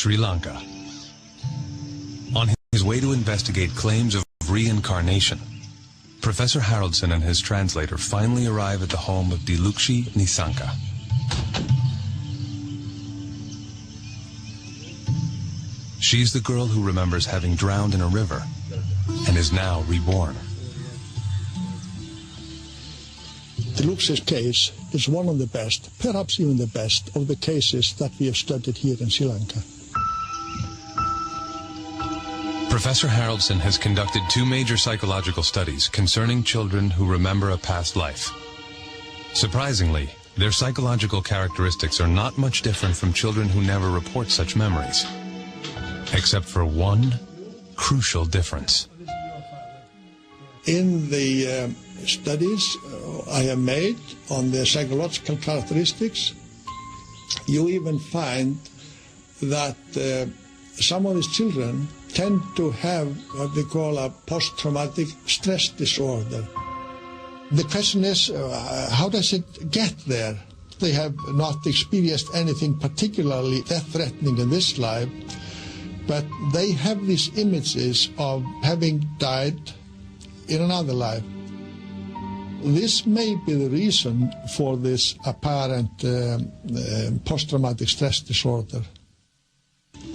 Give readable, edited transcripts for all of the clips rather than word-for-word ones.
Sri Lanka. On his way to investigate claims of reincarnation, Professor Haraldson and his translator finally arrive at the home of Dilukshi Nisanka. She's the girl who remembers having drowned in a river and is now reborn. Dilukshi's case is one of the best, perhaps even the best, of the cases that we have studied here in Sri Lanka. Professor Haraldson has conducted 2 major psychological studies concerning children who remember a past life. Surprisingly, their psychological characteristics are not much different from children who never report such memories, except for one crucial difference. In the studies I have made on the psychological characteristics, you even find that some of these children tend to have what we call a post-traumatic stress disorder. The question is, how does it get there? They have not experienced anything particularly death-threatening in this life, but they have these images of having died in another life. This may be the reason for this apparent post-traumatic stress disorder.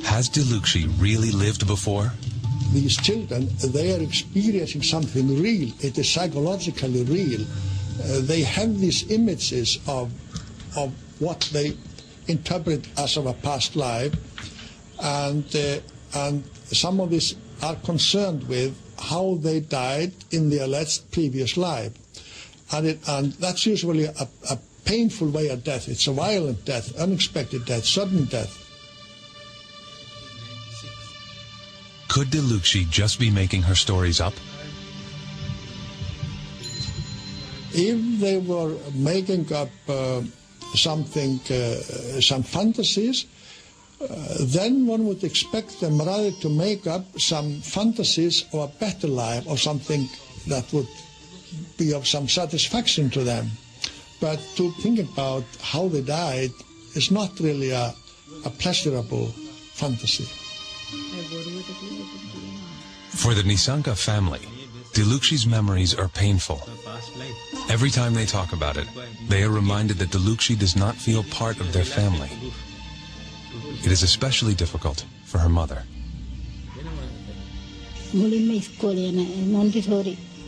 Has Dilukshi really lived before? These children, they are experiencing something real. It is psychologically real. They have these images of what they interpret as of a past life, and some of these are concerned with how they died in the alleged previous life. And that's usually a painful way of death. It's a violent death, unexpected death, sudden death. Could Dilukshi just be making her stories up? If they were making up some fantasies, then one would expect them rather to make up some fantasies of a better life or something that would be of some satisfaction to them. But to think about how they died is not really a pleasurable fantasy. For the Nisanka family, Dilukshi's memories are painful. Every time they talk about it, they are reminded that Dilukshi does not feel part of their family. It is especially difficult for her mother.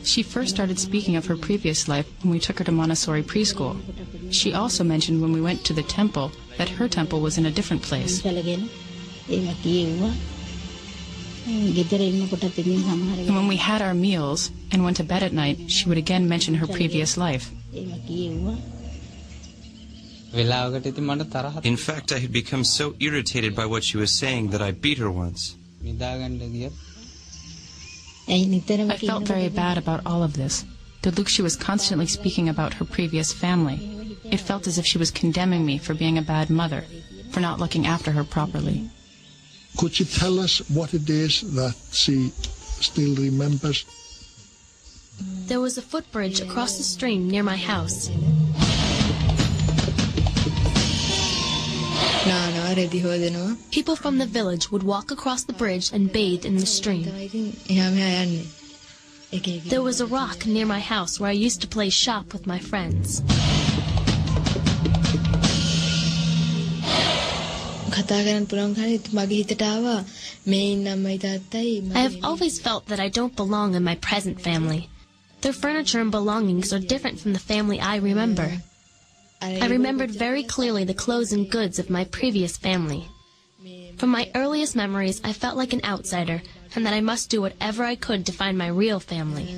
She first started speaking of her previous life when we took her to Montessori preschool. She also mentioned when we went to the temple that her temple was in a different place. And when we had our meals and went to bed at night, she would again mention her previous life. In fact, I had become so irritated by what she was saying that I beat her once. I felt very bad about all of this. Dilukshi was constantly speaking about her previous family. It felt as if she was condemning me for being a bad mother, for not looking after her properly. Could you tell us what it is that she still remembers? There was a footbridge across the stream near my house. People from the village would walk across the bridge and bathe in the stream. There was a rock near my house where I used to play shop with my friends. I have always felt that I don't belong in my present family. Their furniture and belongings are different from the family I remember. I remembered very clearly the clothes and goods of my previous family. From my earliest memories, I felt like an outsider, and that I must do whatever I could to find my real family.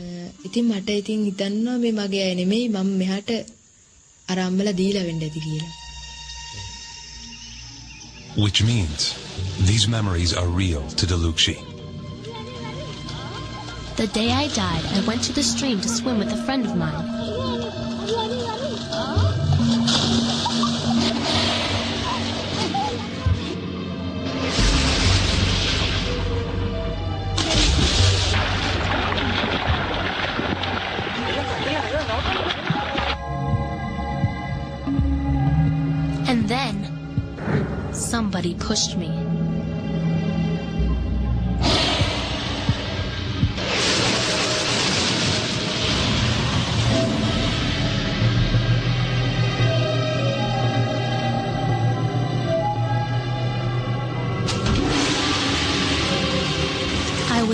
Which means these memories are real to Dilukshi. The day I died, I went to the stream to swim with a friend of mine. And then, somebody pushed me.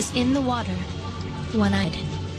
was in the water, one-eyed.